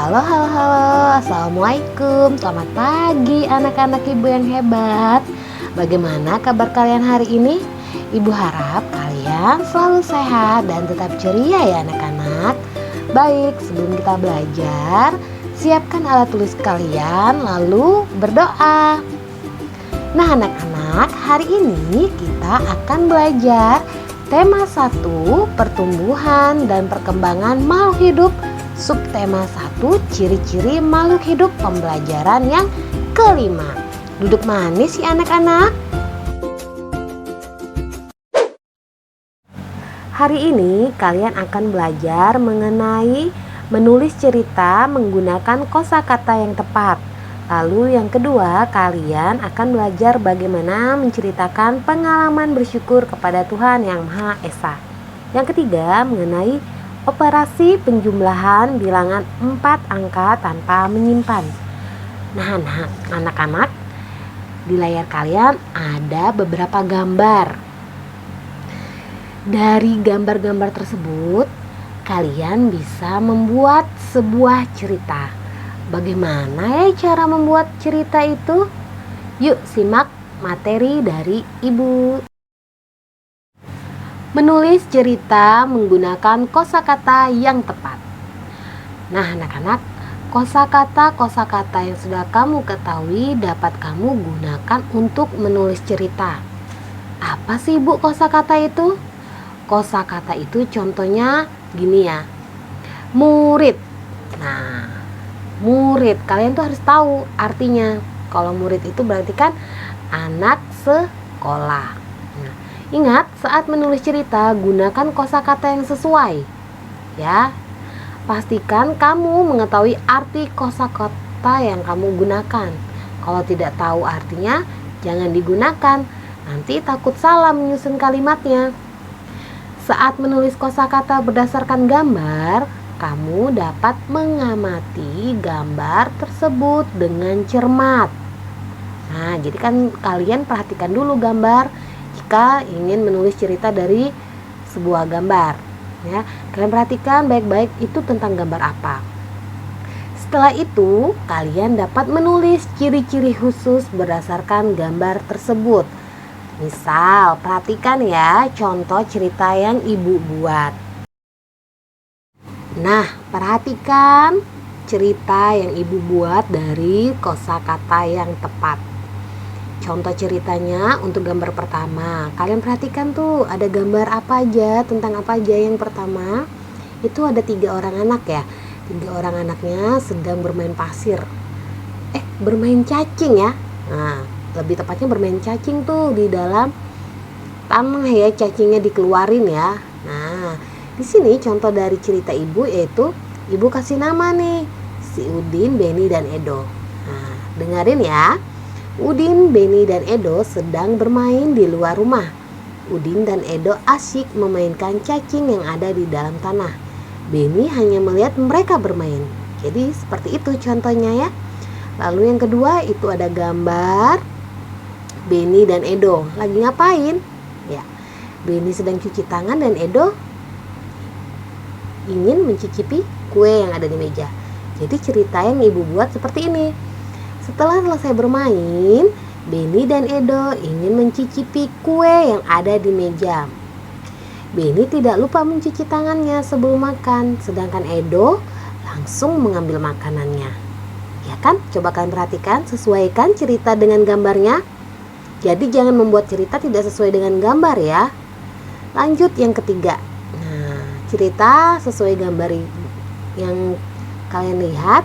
Halo, halo, halo. Assalamualaikum. Selamat pagi anak-anak ibu yang hebat. Bagaimana kabar kalian hari ini? Ibu harap kalian selalu sehat dan tetap ceria ya anak-anak. Baik, sebelum kita belajar, siapkan alat tulis kalian lalu berdoa. Nah anak-anak, hari ini kita akan belajar tema 1, pertumbuhan dan perkembangan makhluk hidup. Subtema 1, ciri-ciri makhluk hidup, pembelajaran yang kelima. Duduk manis ya anak-anak. Hari ini kalian akan belajar mengenai menulis cerita menggunakan kosakata yang tepat. Lalu yang kedua, kalian akan belajar bagaimana menceritakan pengalaman bersyukur kepada Tuhan Yang Maha Esa. Yang ketiga, mengenai operasi penjumlahan bilangan 4 angka tanpa menyimpan. Nah, anak-anak, di layar kalian ada beberapa gambar. Dari gambar-gambar tersebut, kalian bisa membuat sebuah cerita. Bagaimana ya cara membuat cerita itu? Yuk simak materi dari ibu. Menulis cerita menggunakan kosakata yang tepat. Nah anak-anak, kosakata yang sudah kamu ketahui dapat kamu gunakan untuk menulis cerita. Apa sih bu kosakata itu? Kosakata itu contohnya gini ya, murid. Nah, murid, kalian tuh harus tahu artinya. Kalau murid itu berarti kan anak sekolah. Nah, ingat saat menulis cerita gunakan kosakata yang sesuai. Ya, pastikan kamu mengetahui arti kosakata yang kamu gunakan. Kalau tidak tahu artinya, jangan digunakan. Nanti takut salah menyusun kalimatnya. Saat menulis kosakata berdasarkan gambar, kamu dapat mengamati gambar tersebut dengan cermat. Nah, jadi kan kalian perhatikan dulu gambar jika ingin menulis cerita dari sebuah gambar. Ya, kalian perhatikan baik-baik itu tentang gambar apa. Setelah itu, kalian dapat menulis ciri-ciri khusus berdasarkan gambar tersebut. Misal, perhatikan ya contoh cerita yang ibu buat. Nah, perhatikan cerita yang ibu buat dari kosakata yang tepat. Contoh ceritanya untuk gambar pertama. Kalian perhatikan tuh ada gambar apa aja, tentang apa aja. Yang pertama, itu ada 3 orang anak ya. 3 orang anaknya sedang bermain pasir. Bermain cacing ya. Nah, lebih tepatnya bermain cacing tuh di dalam tanah ya, cacingnya dikeluarin ya. Nah, di sini contoh dari cerita ibu yaitu ibu kasih nama nih si Udin, Beni dan Edo. Nah, dengerin ya. Udin, Beni dan Edo sedang bermain di luar rumah. Udin dan Edo asyik memainkan cacing yang ada di dalam tanah. Beni hanya melihat mereka bermain. Jadi seperti itu contohnya ya. Lalu yang kedua itu ada gambar Beni dan Edo lagi ngapain? Ya, Beni sedang cuci tangan dan Edo ingin mencicipi kue yang ada di meja. Jadi cerita yang ibu buat seperti ini. Setelah selesai bermain, Beni dan Edo ingin mencicipi kue yang ada di meja. Beni tidak lupa mencuci tangannya sebelum makan, sedangkan Edo langsung mengambil makanannya. Ya kan? Coba kalian perhatikan, sesuaikan cerita dengan gambarnya. Jadi jangan membuat cerita tidak sesuai dengan gambar ya. Lanjut yang ketiga. Nah, cerita sesuai gambar yang kalian lihat,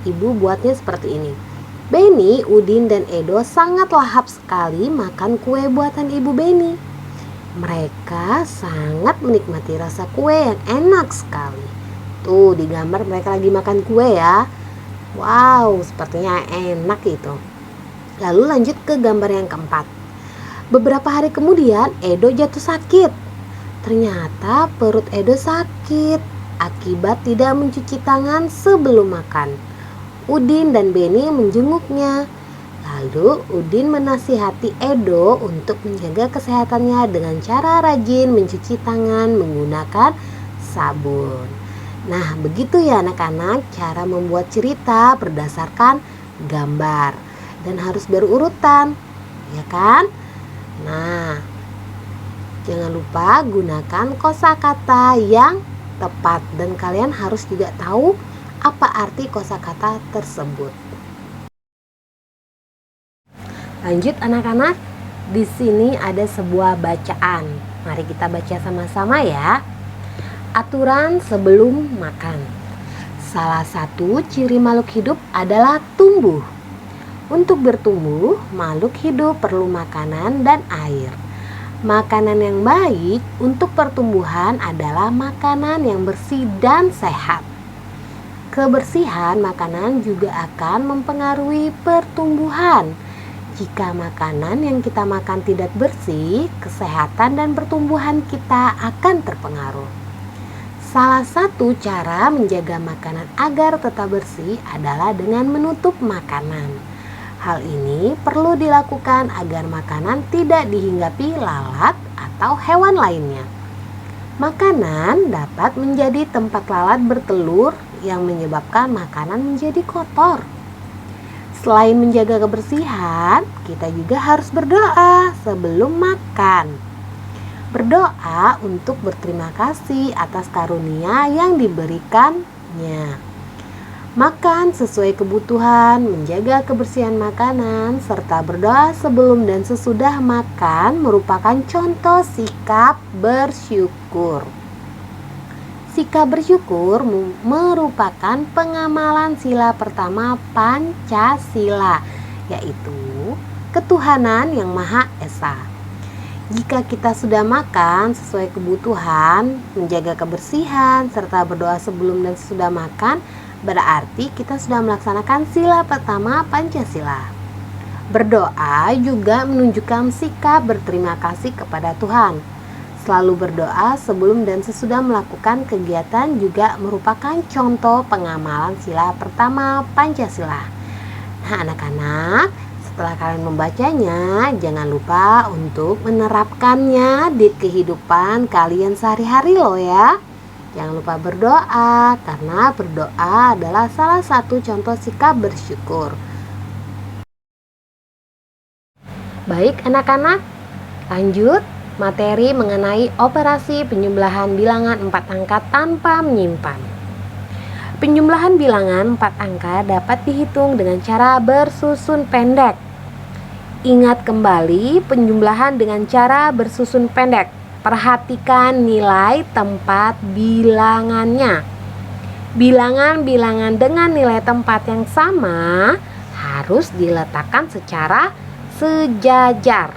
ibu buatnya seperti ini. Beni, Udin dan Edo sangat lahap sekali makan kue buatan ibu Beni. Mereka sangat menikmati rasa kue yang enak sekali. Tuh di gambar mereka lagi makan kue ya. Wow, sepertinya enak itu. Lalu lanjut ke gambar yang keempat. Beberapa hari kemudian Edo jatuh sakit. Ternyata perut Edo sakit akibat tidak mencuci tangan sebelum makan. Udin dan Beni menjenguknya. Lalu Udin menasihati Edo untuk menjaga kesehatannya dengan cara rajin mencuci tangan menggunakan sabun. Nah, begitu ya anak-anak cara membuat cerita berdasarkan gambar dan harus berurutan, ya kan? Nah, jangan lupa gunakan kosakata yang tepat dan kalian harus juga tahu apa arti kosakata tersebut. Lanjut anak-anak, di sini ada sebuah bacaan. Mari kita baca sama-sama ya. Aturan sebelum makan. Salah satu ciri makhluk hidup adalah tumbuh. Untuk bertumbuh, makhluk hidup perlu makanan dan air. Makanan yang baik untuk pertumbuhan adalah makanan yang bersih dan sehat. Kebersihan makanan juga akan mempengaruhi pertumbuhan. Jika makanan yang kita makan tidak bersih, kesehatan dan pertumbuhan kita akan terpengaruh. Salah satu cara menjaga makanan agar tetap bersih adalah dengan menutup makanan. Hal ini perlu dilakukan agar makanan tidak dihinggapi lalat atau hewan lainnya. Makanan dapat menjadi tempat lalat bertelur yang menyebabkan makanan menjadi kotor. Selain menjaga kebersihan, kita juga harus berdoa sebelum makan. Berdoa untuk berterima kasih atas karunia yang diberikannya. Makan sesuai kebutuhan, menjaga kebersihan makanan, serta berdoa sebelum dan sesudah makan merupakan contoh sikap bersyukur. Sikap bersyukur merupakan pengamalan sila pertama Pancasila, yaitu ketuhanan yang Maha Esa. Jika kita sudah makan sesuai kebutuhan, menjaga kebersihan, serta berdoa sebelum dan sesudah makan, berarti kita sudah melaksanakan sila pertama Pancasila. Berdoa juga menunjukkan sikap berterima kasih kepada Tuhan. Selalu berdoa sebelum dan sesudah melakukan kegiatan juga merupakan contoh pengamalan sila pertama Pancasila. Nah anak-anak, setelah kalian membacanya, jangan lupa untuk menerapkannya di kehidupan kalian sehari-hari loh ya. Jangan lupa berdoa, karena berdoa adalah salah satu contoh sikap bersyukur. Baik anak-anak, lanjut materi mengenai operasi penjumlahan bilangan 4 angka tanpa menyimpan. Penjumlahan bilangan 4 angka dapat dihitung dengan cara bersusun pendek. Ingat kembali penjumlahan dengan cara bersusun pendek. Perhatikan nilai tempat bilangannya. Bilangan-bilangan dengan nilai tempat yang sama harus diletakkan secara sejajar.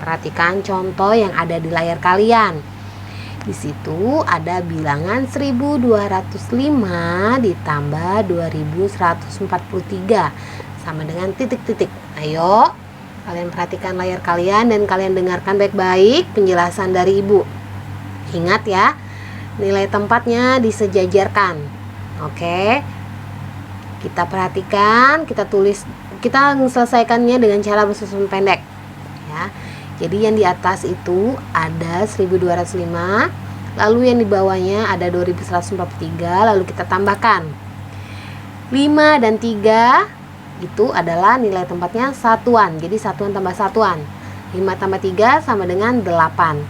Perhatikan contoh yang ada di layar kalian. Di situ ada bilangan 1205 ditambah 2143 sama dengan titik-titik. Ayo, kalian perhatikan layar kalian dan kalian dengarkan baik-baik penjelasan dari Ibu. Ingat ya, nilai tempatnya disejajarkan. Oke. Kita perhatikan, kita tulis, kita selesaikannya dengan cara bersusun pendek. Ya. Jadi yang di atas itu ada 1205, lalu yang di bawahnya ada 2143, lalu kita tambahkan 5 dan 3 itu adalah nilai tempatnya satuan. Jadi satuan tambah satuan, 5 tambah 3 sama dengan 8.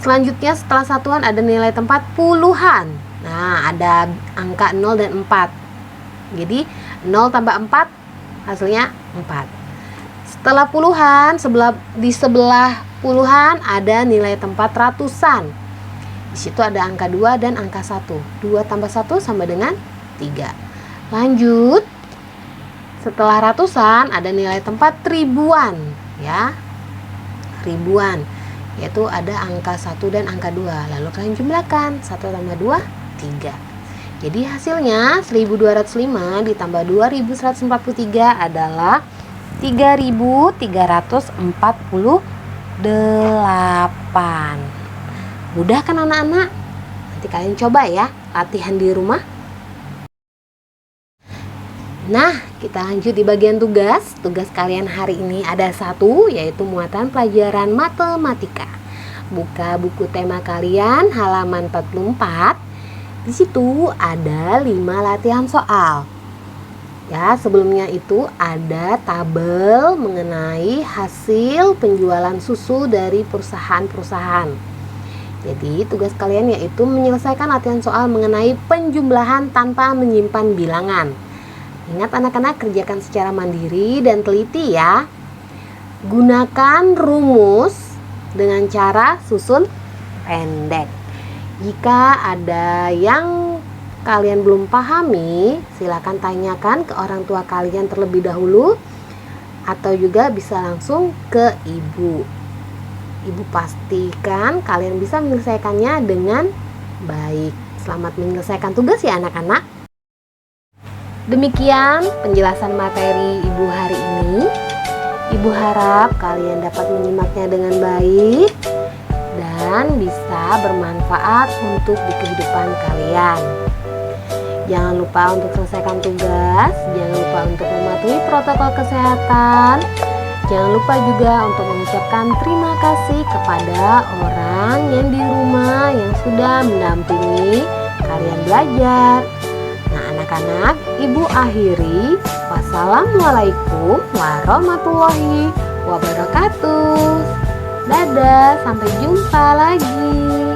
Selanjutnya setelah satuan ada nilai tempat puluhan. Nah ada angka 0 dan 4. Jadi 0 tambah 4 hasilnya 4. Setelah puluhan, di sebelah puluhan ada nilai tempat ratusan. Di situ ada angka 2 dan angka 1. 2 tambah 1 sama dengan 3. Lanjut. Setelah ratusan ada nilai tempat ribuan, ya. Ribuan. Yaitu ada angka 1 dan angka 2. Lalu kalian jumlahkan 1 tambah 2, 3. Jadi hasilnya 1205 ditambah 2143 adalah 3348. Mudah kan anak-anak? Nanti kalian coba ya latihan di rumah. Nah, kita lanjut di bagian tugas. Tugas kalian hari ini ada 1, yaitu muatan pelajaran matematika. Buka buku tema kalian halaman 44. Di situ ada 5 latihan soal. Ya, sebelumnya itu ada tabel mengenai hasil penjualan susu dari perusahaan-perusahaan. Jadi tugas kalian yaitu menyelesaikan latihan soal mengenai penjumlahan tanpa menyimpan bilangan. Ingat anak-anak, kerjakan secara mandiri dan teliti ya. Gunakan rumus dengan cara susun pendek. Jika ada yang kalian belum pahami, silakan tanyakan ke orang tua kalian terlebih dahulu, atau juga bisa langsung ke ibu. Ibu pastikan kalian bisa menyelesaikannya dengan baik. Selamat menyelesaikan tugas ya anak-anak. Demikian penjelasan materi Ibu hari ini. Ibu harap kalian dapat menyimaknya dengan baik dan bisa bermanfaat untuk di kehidupan kalian. Jangan lupa untuk selesaikan tugas, jangan lupa untuk mematuhi protokol kesehatan. Jangan lupa juga untuk mengucapkan terima kasih kepada orang yang di rumah yang sudah mendampingi kalian belajar. Nah anak-anak, Ibu akhiri. Wassalamualaikum warahmatullahi wabarakatuh. Dadah, sampai jumpa lagi.